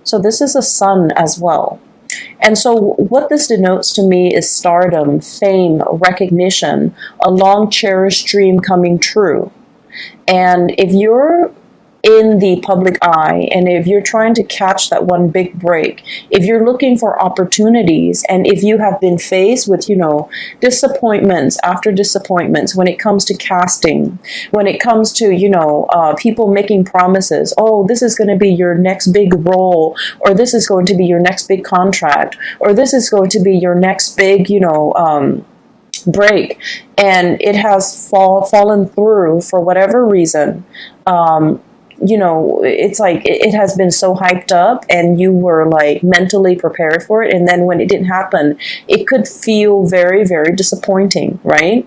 So this is a sun as well. And so what this denotes to me is stardom, fame, recognition, a long cherished dream coming true. And if you're in the public eye, and if you're trying to catch that one big break, if you're looking for opportunities, and if you have been faced with, disappointments after disappointments when it comes to casting, when it comes to, people making promises, oh, this is going to be your next big role, or this is going to be your next big contract, or this is going to be your next big, break, and it has fallen through for whatever reason. It's like it has been so hyped up and you were like mentally prepared for it. And then when it didn't happen, it could feel very, very disappointing, right?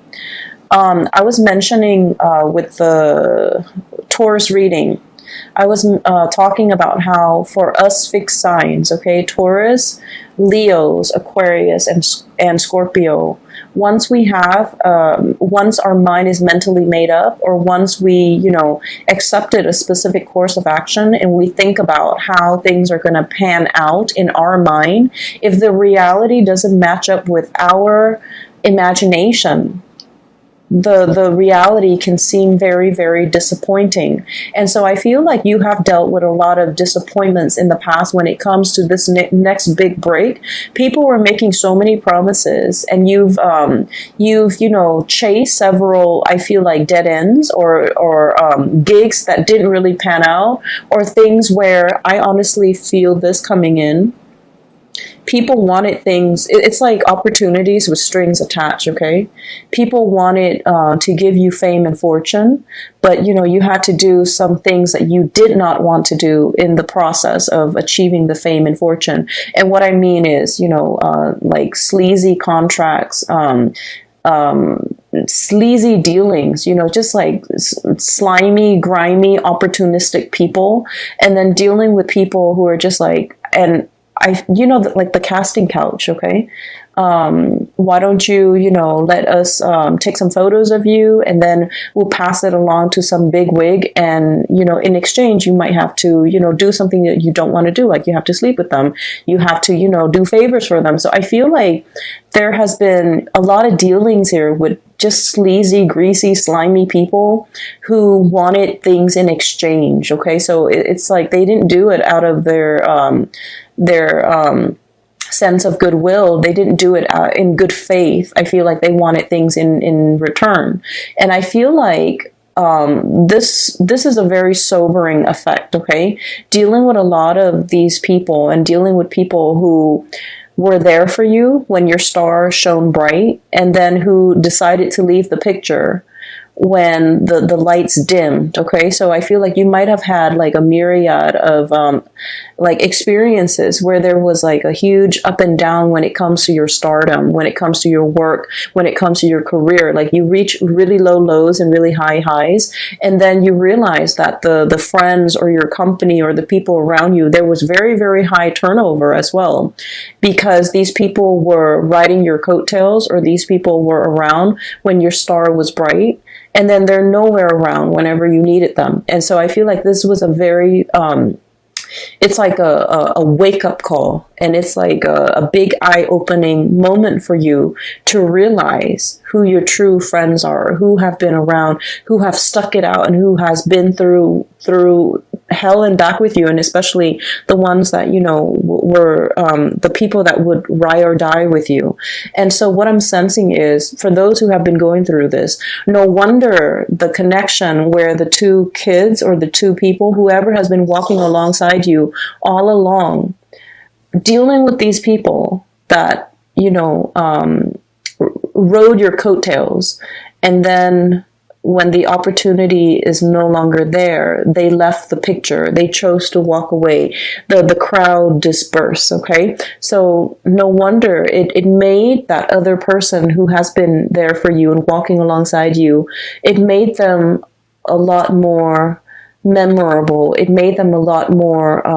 I was mentioning with the Taurus reading, I was talking about how for us fixed signs, okay, Taurus, Leos, Aquarius, and Scorpio, once our mind is mentally made up, or once we, accepted a specific course of action and we think about how things are going to pan out in our mind, if the reality doesn't match up with our imagination, the reality can seem very, very disappointing. And so I feel like you have dealt with a lot of disappointments in the past when it comes to this next big break. People were making so many promises, and you've chased several, I feel like, dead ends, or gigs that didn't really pan out, or things where I honestly feel this coming in. People wanted things, it's like opportunities with strings attached, okay? People wanted to give you fame and fortune, but, you had to do some things that you did not want to do in the process of achieving the fame and fortune. And what I mean is, like sleazy contracts, sleazy dealings, just like slimy, grimy, opportunistic people, and then dealing with people who are just like, and like the casting couch, okay? Why don't you, let us take some photos of you, and then we'll pass it along to some big wig, and, in exchange, you might have to, do something that you don't want to do, like you have to sleep with them, you have to, do favors for them. So I feel like there has been a lot of dealings here with just sleazy, greasy, slimy people who wanted things in exchange, okay? So it's like they didn't do it out of their sense of goodwill. They didn't do it in good faith. I feel like they wanted things in return. And I feel like this is a very sobering effect, okay? Dealing with a lot of these people, and dealing with people who were there for you when your star shone bright, and then who decided to leave the picture when the lights dimmed, okay? So I feel like you might have had like a myriad of like experiences where there was like a huge up and down when it comes to your stardom, when it comes to your work, when it comes to your career. Like you reach really low lows and really high highs, and then you realize that the friends or your company or the people around you, there was very, very high turnover as well, because these people were riding your coattails, or these people were around when your star was bright, and then they're nowhere around whenever you needed them. And so I feel like this was a very, it's like a wake-up call, and it's like a big eye-opening moment for you to realize who your true friends are, who have been around, who have stuck it out, and who has been through hell and back with you, and especially the ones that, were the people that would ride or die with you. And so what I'm sensing is, for those who have been going through this, no wonder the connection where the two kids or the two people, whoever has been walking alongside you all along, dealing with these people that, rode your coattails, and then when the opportunity is no longer there, they left the picture. They chose to walk away. The crowd dispersed, okay? So no wonder it made that other person who has been there for you and walking alongside you, it made them a lot more memorable. It made them a lot more,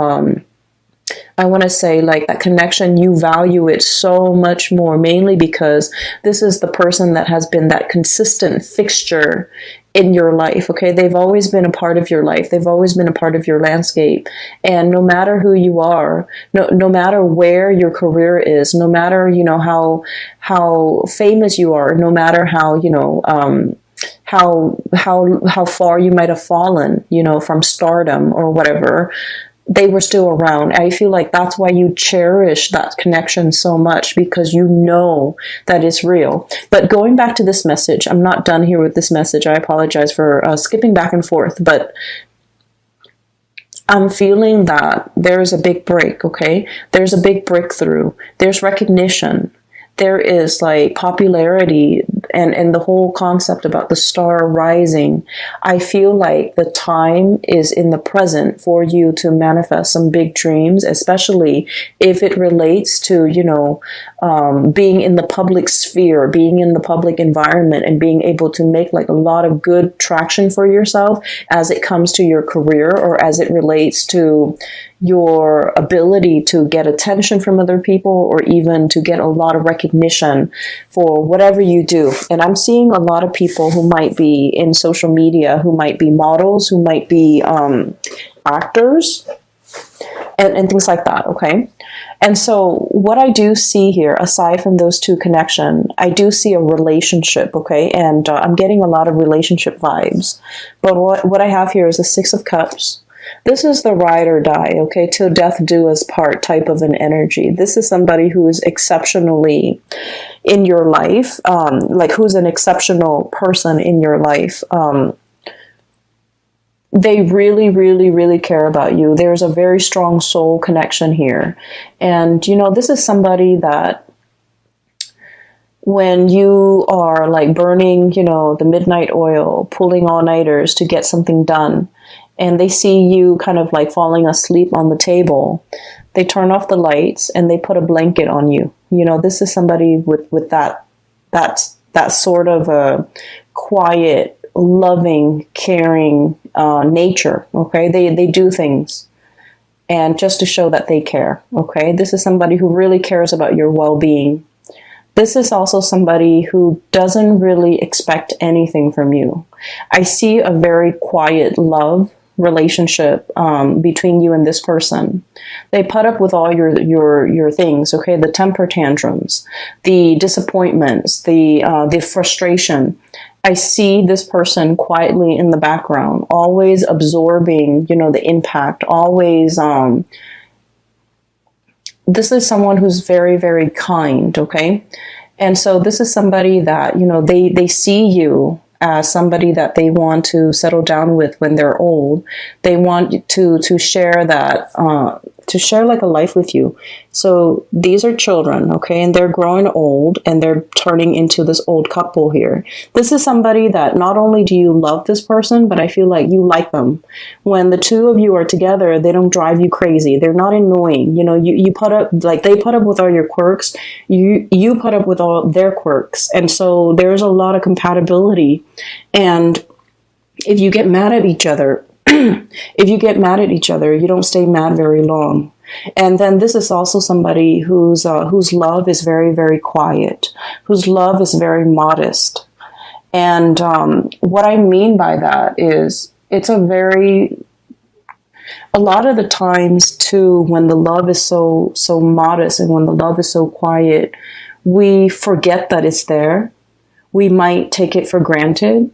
I want to say, like, that connection, you value it so much more, mainly because this is the person that has been that consistent fixture in your life. Okay. They've always been a part of your life. They've always been a part of your landscape. And no matter who you are, no matter where your career is, no matter, how famous you are, no matter how, how far you might have fallen, from stardom or whatever, they were still around. I feel like that's why you cherish that connection so much, because you know that it's real. But going back to this message, I'm not done here with this message. I apologize for skipping back and forth, but I'm feeling that there's a big break, okay? There's a big breakthrough. There's recognition. There is like popularity and the whole concept about the star rising. I feel like the time is in the present for you to manifest some big dreams, especially if it relates to, being in the public sphere, being in the public environment, and being able to make like a lot of good traction for yourself as it comes to your career, or as it relates to your ability to get attention from other people, or even to get a lot of recognition for whatever you do. And I'm seeing a lot of people who might be in social media, who might be models, who might be actors, and things like that, okay? And so what I do see here, aside from those two connections, I do see a relationship, okay? And I'm getting a lot of relationship vibes. But what I have here is the Six of Cups. This is the ride or die, okay? Till death do us part type of an energy. This is somebody who is exceptionally in your life, like who's an exceptional person in your life. They really, really, really care about you. There's a very strong soul connection here. And, this is somebody that when you are like burning, the midnight oil, pulling all-nighters to get something done, and they see you kind of like falling asleep on the table, they turn off the lights and they put a blanket on you. This is somebody with that sort of a quiet, loving, caring nature. Okay, they do things, and just to show that they care. Okay, this is somebody who really cares about your well-being. This is also somebody who doesn't really expect anything from you. I see a very quiet love relationship between you and this person. They put up with all your things, okay? The temper tantrums, the disappointments, the frustration. I see this person quietly in the background, always absorbing, the impact, always. This is someone who's very, very kind, okay? And so this is somebody that, they see you as somebody that they want to settle down with when they're old. They want to share that, to share like a life with you. So these are children, okay, and they're growing old and they're turning into this old couple here. This is somebody that not only do you love this person, but I feel like you like them. When the two of you are together, they don't drive you crazy. They're not annoying. You put up, like they put up with all your quirks. You put up with all their quirks. And so there's a lot of compatibility. And if you get mad at each other, you don't stay mad very long. And then this is also somebody whose love is very, very quiet, whose love is very modest. And what I mean by that is it's a lot of the times too, when the love is so modest and when the love is so quiet, we forget that it's there. We might take it for granted.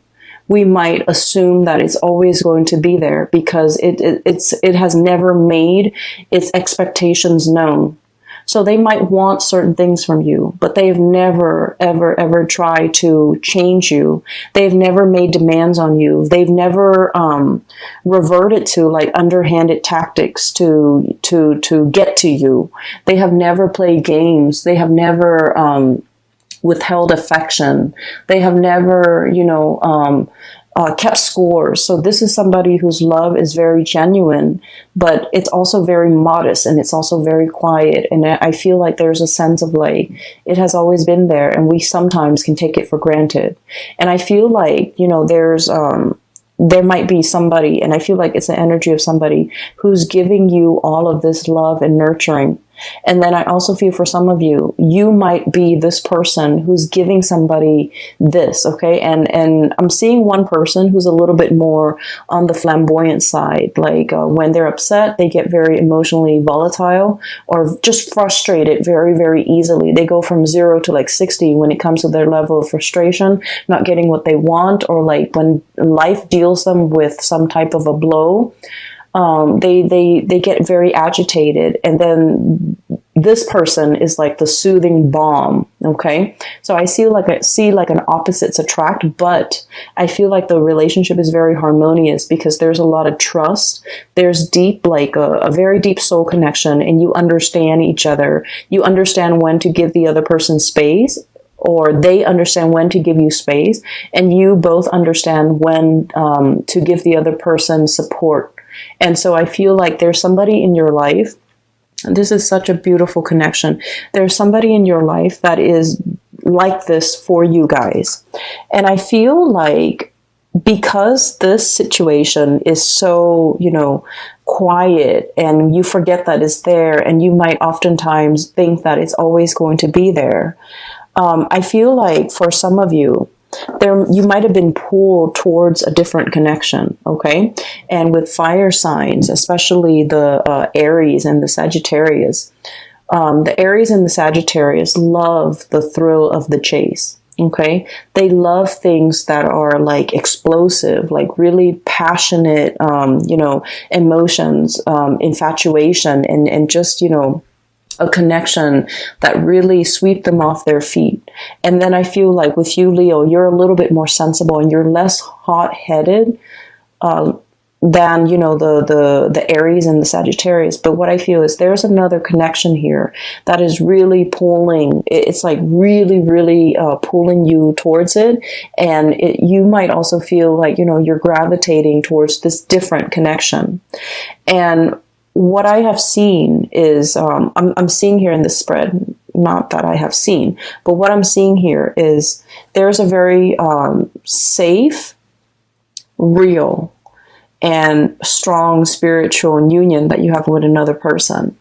We might assume that it's always going to be there because it has never made its expectations known. So they might want certain things from you, but they've never, ever, ever tried to change you. They've never made demands on you. They've never reverted to like underhanded tactics to get to you. They have never played games. They have never withheld affection. They have never, kept scores. So this is somebody whose love is very genuine, but it's also very modest and it's also very quiet. And I feel like there's a sense of like, it has always been there and we sometimes can take it for granted. And I feel like, there might be somebody, and I feel like it's the energy of somebody who's giving you all of this love and nurturing. And then I also feel for some of you, you might be this person who's giving somebody this, okay? And I'm seeing one person who's a little bit more on the flamboyant side. Like when they're upset, they get very emotionally volatile or just frustrated very, very easily. They go from 0 to like 60 when it comes to their level of frustration, not getting what they want, or like when life deals them with some type of a blow. They get very agitated, and then this person is like the soothing balm. Okay, so I see like an opposites attract, but I feel like the relationship is very harmonious because there's a lot of trust. There's deep, like a very deep soul connection, and you understand each other. You understand when to give the other person space, or they understand when to give you space, and you both understand when to give the other person support. And so I feel like there's somebody in your life. This is such a beautiful connection. There's somebody in your life that is like this for you guys. And I feel like because this situation is so, quiet, and you forget that it's there, and you might oftentimes think that it's always going to be there. I feel like for some of you, you might have been pulled towards a different connection, okay? And with fire signs, especially the Aries and the Sagittarius, the Aries and the Sagittarius love the thrill of the chase, okay? They love things that are like explosive, like really passionate, emotions, infatuation, and just, a connection that really sweep them off their feet. And then I feel like with you, Leo, you're a little bit more sensible and you're less hot-headed than, the Aries and the Sagittarius. But what I feel is there's another connection here that is really pulling. It's like really, really pulling you towards it. And you might also feel like, you're gravitating towards this different connection. And what I have seen is, I'm seeing here in this spread, not that I have seen, but what I'm seeing here is there's a very safe, real, and strong spiritual union that you have with another person.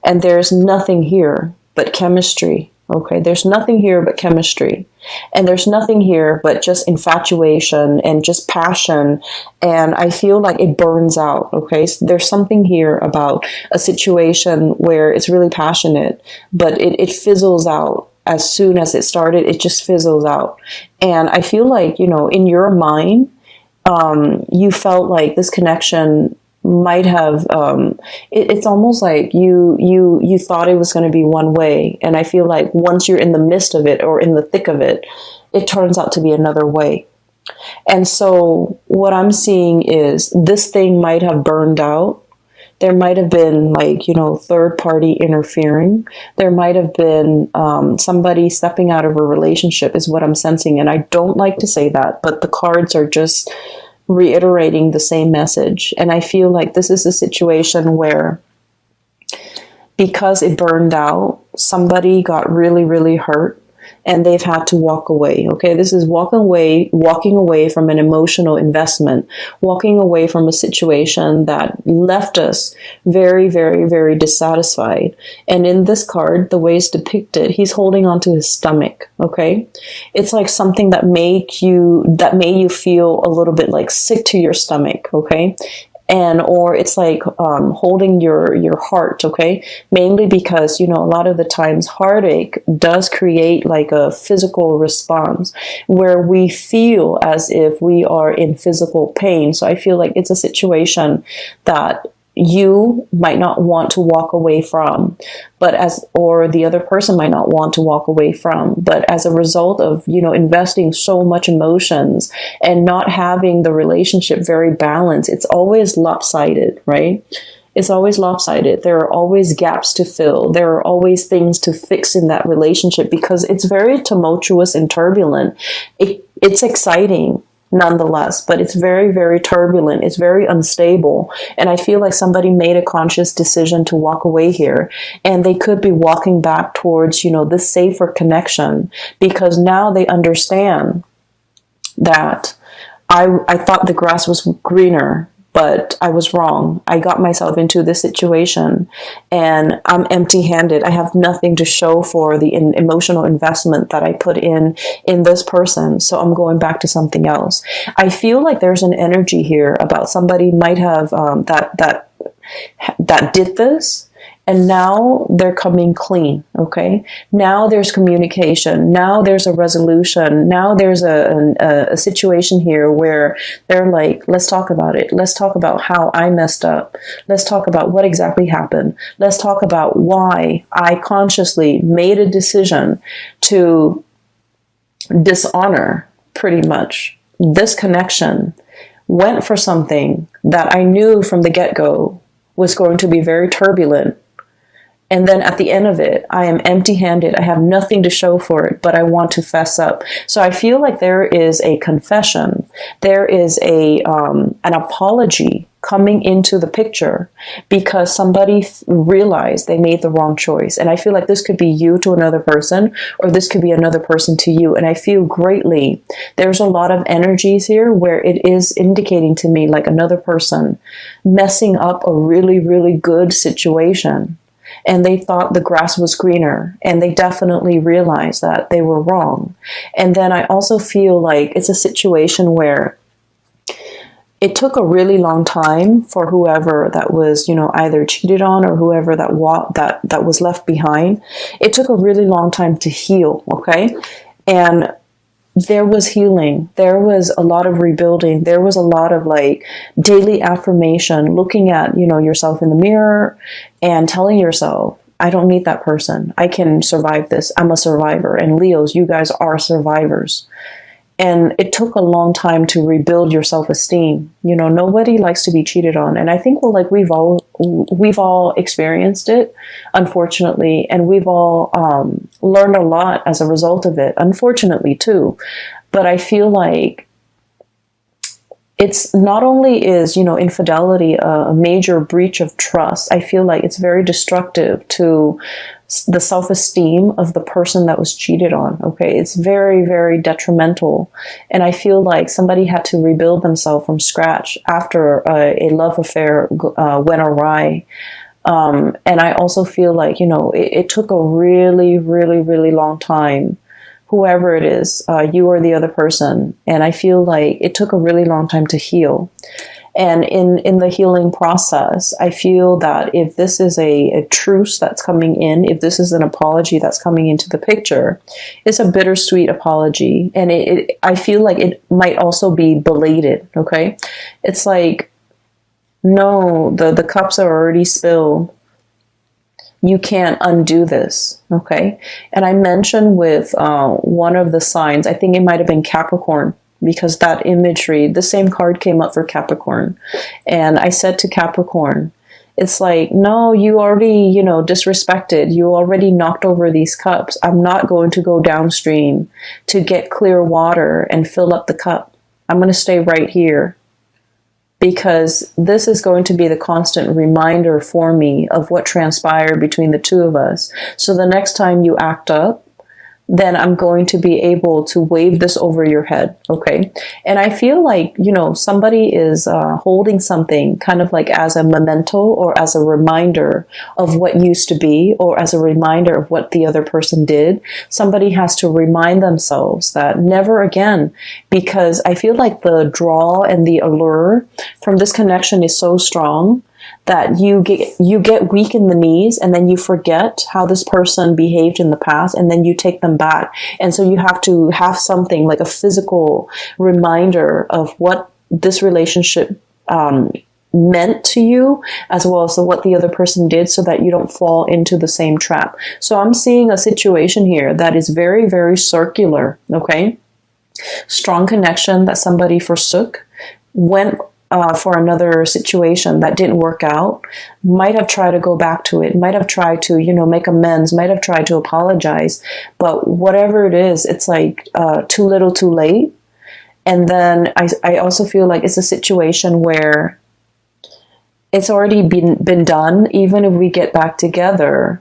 And there's nothing here but chemistry. Okay, there's nothing here but chemistry. And there's nothing here but just infatuation and just passion. And I feel like it burns out. Okay, so there's something here about a situation where it's really passionate, but it fizzles out. As soon as it started, it just fizzles out. And I feel like, in your mind, you felt like this connection might have it's almost like you thought it was going to be one way, and I feel like once you're in the midst of it or in the thick of it, it turns out to be another way. And so what I'm seeing is this thing might have burned out. There might have been third party interfering. There might have been somebody stepping out of a relationship is what I'm sensing. And I don't like to say that, but the cards are just reiterating the same message. And I feel like this is a situation where, because it burned out, somebody got really, really hurt and they've had to walk away. Okay, this is walking away from an emotional investment, walking away from a situation that left us very, very, very dissatisfied. And in this card, the way it's depicted, he's holding onto his stomach. Okay, it's like something that made you feel a little bit like sick to your stomach. Okay. Or it's like holding your heart, okay? Mainly because, a lot of the times heartache does create like a physical response where we feel as if we are in physical pain. So I feel like it's a situation that you might not want to walk away from, or the other person might not want to walk away from, but as a result of, investing so much emotions and not having the relationship very balanced, it's always lopsided, right? It's always lopsided. There are always gaps to fill. There are always things to fix in that relationship because it's very tumultuous and turbulent. It's exciting nonetheless, but it's very, very turbulent. It's very unstable. And I feel like somebody made a conscious decision to walk away here, and they could be walking back towards, this safer connection, because now they understand that I thought the grass was greener, but I was wrong. I got myself into this situation and I'm empty-handed. I have nothing to show for the emotional investment that I put in this person. So I'm going back to something else. I feel like there's an energy here about somebody might have that did this, and now they're coming clean. Okay, now there's communication, now there's a resolution, now there's a situation here where they're like, let's talk about it, let's talk about how I messed up, let's talk about what exactly happened, let's talk about why I consciously made a decision to dishonor pretty much this connection, went for something that I knew from the get-go was going to be very turbulent. And then at the end of it, I am empty-handed. I have nothing to show for it, but I want to fess up. So I feel like there is a confession. There is an apology coming into the picture because somebody realized they made the wrong choice. And I feel like this could be you to another person, or this could be another person to you. And I feel greatly, there's a lot of energies here where it is indicating to me like another person messing up a really, really good situation. And they thought the grass was greener, and they definitely realized that they were wrong. And then I also feel like it's a situation where it took a really long time for whoever that was, either cheated on or whoever that was left behind. It took a really long time to heal, okay? And there was healing. There was a lot of rebuilding. There was a lot of like daily affirmation, looking at, yourself in the mirror and telling yourself, I don't need that person. I can survive this. I'm a survivor. And Leos, you guys are survivors. And it took a long time to rebuild your self-esteem. Nobody likes to be cheated on. And I think, we've all experienced it, unfortunately. And we've all learned a lot as a result of it, unfortunately, too. But I feel like it's not only is, infidelity a major breach of trust, I feel like it's very destructive to the self-esteem of the person that was cheated on. Okay, it's very, very detrimental. And I feel like somebody had to rebuild themselves from scratch after a love affair went awry. And I also feel like, it took a really, really, really long time, whoever it is, you or the other person. And I feel like it took a really long time to heal. And in the healing process, I feel that if this is a truce that's coming in, if this is an apology that's coming into the picture, it's a bittersweet apology. And I feel like it might also be belated, okay? It's like, no, the cups are already spilled. You can't undo this, okay? And I mentioned with one of the signs, I think it might have been Capricorn, because that imagery, the same card came up for Capricorn. And I said to Capricorn, it's like, no, you already, disrespected. You already knocked over these cups. I'm not going to go downstream to get clear water and fill up the cup. I'm going to stay right here, because this is going to be the constant reminder for me of what transpired between the two of us. So the next time you act up, then I'm going to be able to wave this over your head, okay? And I feel like, somebody is holding something kind of like as a memento or as a reminder of what used to be, or as a reminder of what the other person did. Somebody has to remind themselves that never again, because I feel like the draw and the allure from this connection is so strong that you get weak in the knees, and then you forget how this person behaved in the past, and then you take them back. And so you have to have something like a physical reminder of what this relationship meant to you, as well as what the other person did, so that you don't fall into the same trap. So I'm seeing a situation here that is very, very circular, okay? Strong connection that somebody forsook, went for another situation that didn't work out, might have tried to go back to it, might have tried to, make amends, might have tried to apologize. But whatever it is, it's like too little too late. And then I also feel like it's a situation where it's already been done. Even if we get back together,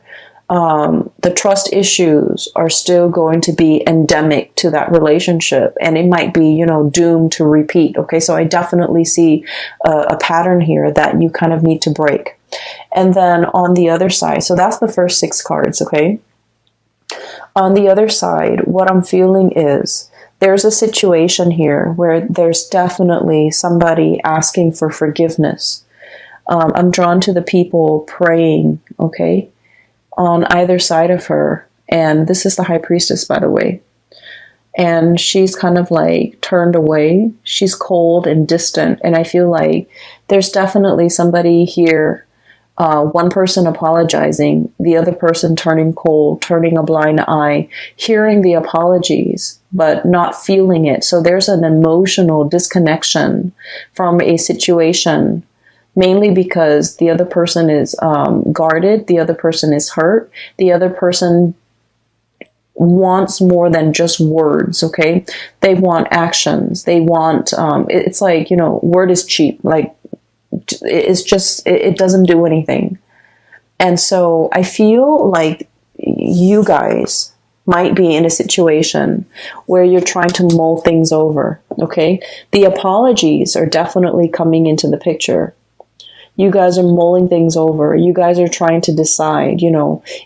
the trust issues are still going to be endemic to that relationship, and it might be, doomed to repeat. Okay, so I definitely see a pattern here that you kind of need to break. And then on the other side, so that's the first 6 cards, okay? On the other side, what I'm feeling is there's a situation here where there's definitely somebody asking for forgiveness. I'm drawn to the people praying, okay, on either side of her. And this is the High Priestess, by the way. And she's kind of like turned away. She's cold and distant. And I feel like there's definitely somebody here, one person apologizing, the other person turning cold, turning a blind eye, hearing the apologies, but not feeling it. So there's an emotional disconnection from a situation, mainly because the other person is guarded, the other person is hurt, the other person wants more than just words, okay? They want actions. They want, it's like, word is cheap. Like, it's just, it doesn't do anything. And so I feel like you guys might be in a situation where you're trying to mull things over, okay? The apologies are definitely coming into the picture. You guys are mulling things over. You guys are trying to decide,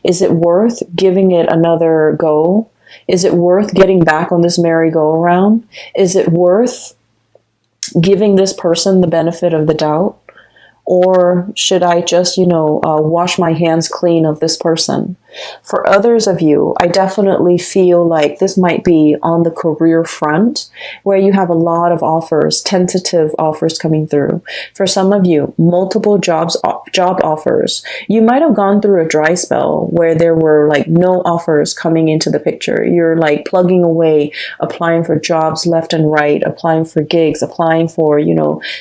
is it worth giving it another go? Is it worth getting back on this merry-go-round? Is it worth giving this person the benefit of the doubt? Or should I just, wash my hands clean of this person? For others of you, I definitely feel like this might be on the career front, where you have a lot of offers, tentative offers coming through. For some of you, multiple job offers. You might have gone through a dry spell where there were like no offers coming into the picture. You're like plugging away, applying for jobs left and right, applying for gigs, applying for,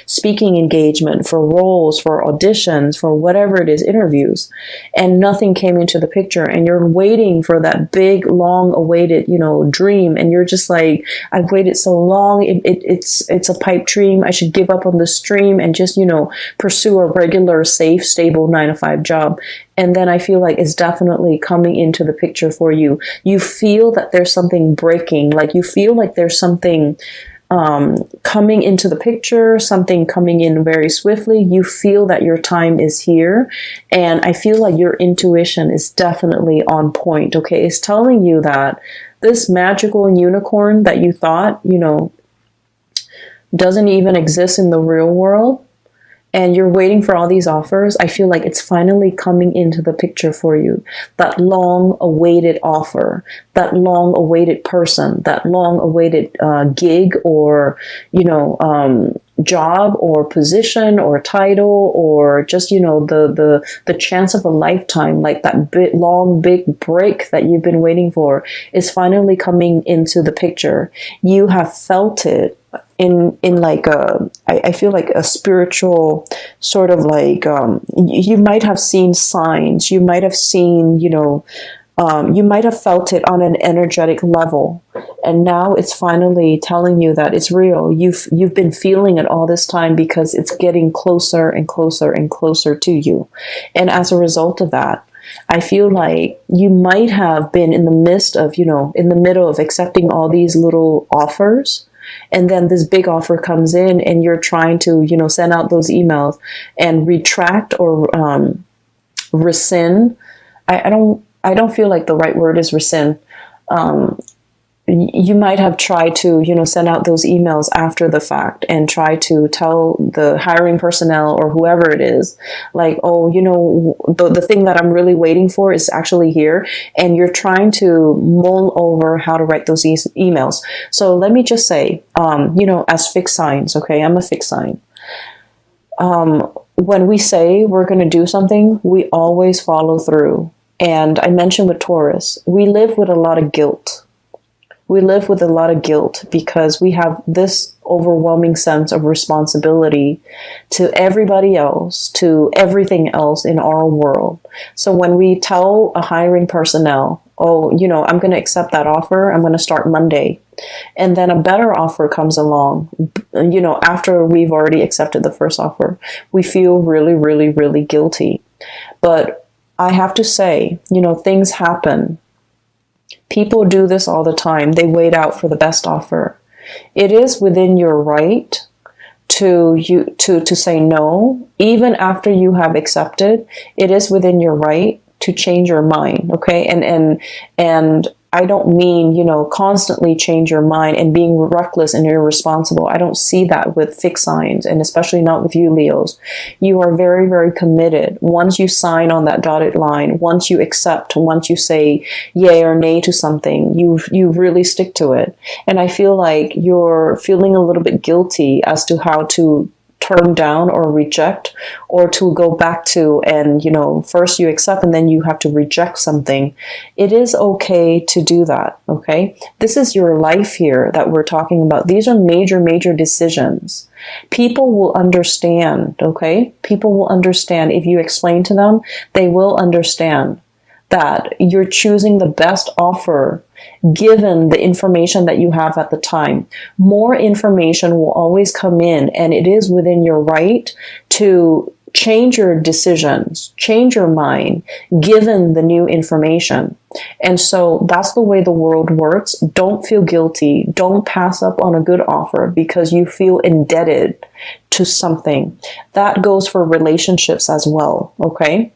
speaking engagement, for roles, for auditions, for whatever it is, interviews, and nothing came into the picture. And you're waiting for that big, long awaited, dream. And you're just like, I've waited so long. It's a pipe dream. I should give up on this dream and just, pursue a regular, safe, stable 9-to-5 job. And then I feel like it's definitely coming into the picture for you. You feel that there's something breaking. Like you feel like there's something coming into the picture, something coming in very swiftly. You feel that your time is here. And I feel like your intuition is definitely on point. Okay. It's telling you that this magical unicorn that you thought, doesn't even exist in the real world, and you're waiting for all these offers, I feel like it's finally coming into the picture for you. That long-awaited offer, that long-awaited person, that long-awaited gig or, job or position or title, or just, the chance of a lifetime, like that big break that you've been waiting for is finally coming into the picture. You have felt it in like I feel like a spiritual sort of like, you might have seen signs, you might have seen, you might have felt it on an energetic level, and now it's finally telling you that it's real. You've been feeling it all this time because it's getting closer and closer and closer to you. And as a result of that, I feel like you might have been in the midst of, in the middle of accepting all these little offers. And then this big offer comes in and you're trying to, send out those emails and retract or rescind. I don't feel like the right word is rescind. You might have tried to, send out those emails after the fact and try to tell the hiring personnel or whoever it is, like, oh, the thing that I'm really waiting for is actually here. And you're trying to mull over how to write those emails. So let me just say, as fixed signs, okay, I'm a fixed sign. When we say we're going to do something, we always follow through. And I mentioned with Taurus, we live with a lot of guilt. We live with a lot of guilt because we have this overwhelming sense of responsibility to everybody else, to everything else in our world. So when we tell a hiring personnel, oh, I'm going to accept that offer, I'm going to start Monday, and then a better offer comes along, after we've already accepted the first offer, we feel really, really, really guilty. But I have to say, things happen. People do this all the time. They wait out for the best offer. It is within your right to say no, even after you have accepted. It is within your right to change your mind, okay? And I don't mean, constantly change your mind and being reckless and irresponsible. I don't see that with fixed signs, and especially not with you, Leos. You are very, very committed. Once you sign on that dotted line, once you accept, once you say yay or nay to something, you really stick to it. And I feel like you're feeling a little bit guilty as to how to turn down or reject, or to go back to, and first you accept and then you have to reject something. It is okay to do that, okay? This is your life here that we're talking about. These are major decisions. People will understand, okay? People will understand. If you explain to them, they will understand that you're choosing the best offer given the information that you have at the time. More information will always come in, and it is within your right to change your decisions, change your mind, given the new information. And so that's the way the world works. Don't feel guilty. Don't pass up on a good offer because you feel indebted to something. That goes for relationships as well, okay?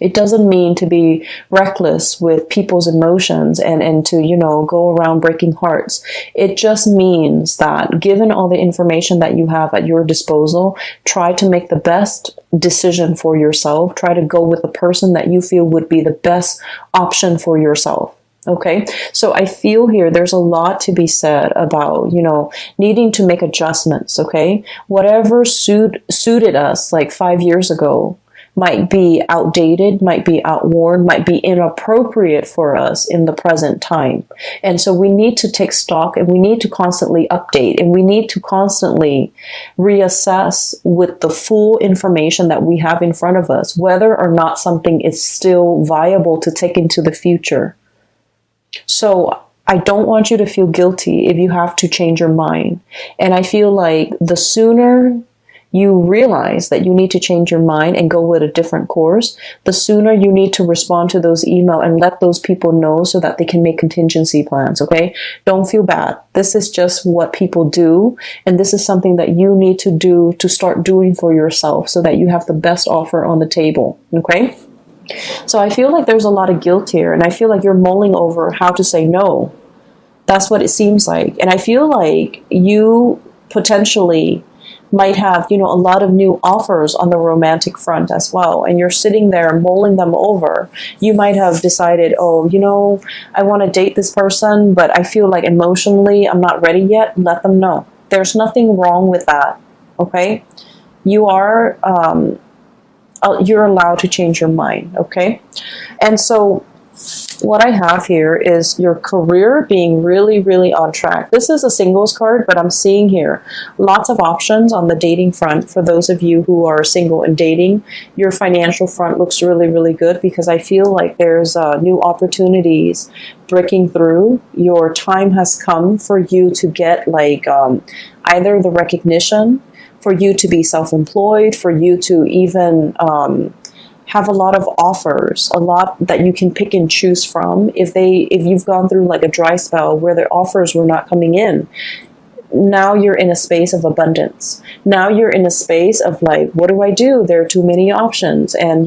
It doesn't mean to be reckless with people's emotions and to, go around breaking hearts. It just means that given all the information that you have at your disposal, try to make the best decision for yourself. Try to go with the person that you feel would be the best option for yourself. Okay, so I feel here there's a lot to be said about, needing to make adjustments, okay? Whatever suited us like 5 years ago might be outdated, might be outworn, might be inappropriate for us in the present time. And so we need to take stock, and we need to constantly update, and we need to constantly reassess with the full information that we have in front of us, whether or not something is still viable to take into the future. So I don't want you to feel guilty if you have to change your mind. And I feel like the sooner you realize that you need to change your mind and go with a different course, the sooner you need to respond to those emails and let those people know so that they can make contingency plans, okay? Don't feel bad. This is just what people do, and this is something that you need to do to start doing for yourself so that you have the best offer on the table, okay? So I feel like there's a lot of guilt here, and I feel like you're mulling over how to say no. That's what it seems like. And I feel like you potentially might have, a lot of new offers on the romantic front as well. And you're sitting there mulling them over. You might have decided, I want to date this person, but I feel like emotionally I'm not ready yet. Let them know. There's nothing wrong with that. Okay. You're allowed to change your mind. Okay. And so what I have here is your career being really, really on track. This is a singles card, but I'm seeing here lots of options on the dating front for those of you who are single and dating. Your financial front looks really, really good because I feel like there's new opportunities breaking through. Your time has come for you to get either the recognition, for you to be self-employed, for you to even have a lot of offers, a lot that you can pick and choose from. If you've gone through like a dry spell where the offers were not coming in, now you're in a space of abundance. Now you're in a space of like, what do I do? There are too many options. And,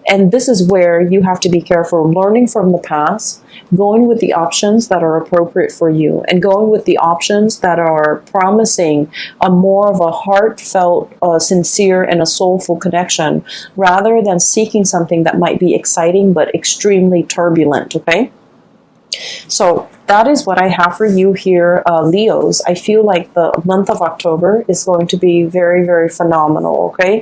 and this is where you have to be careful, learning from the past, going with the options that are appropriate for you, and going with the options that are promising a more of a heartfelt, sincere, and a soulful connection, rather than seeking something that might be exciting but extremely turbulent, okay? So that is what I have for you here, Leos. I feel like the month of October is going to be very, very phenomenal, okay?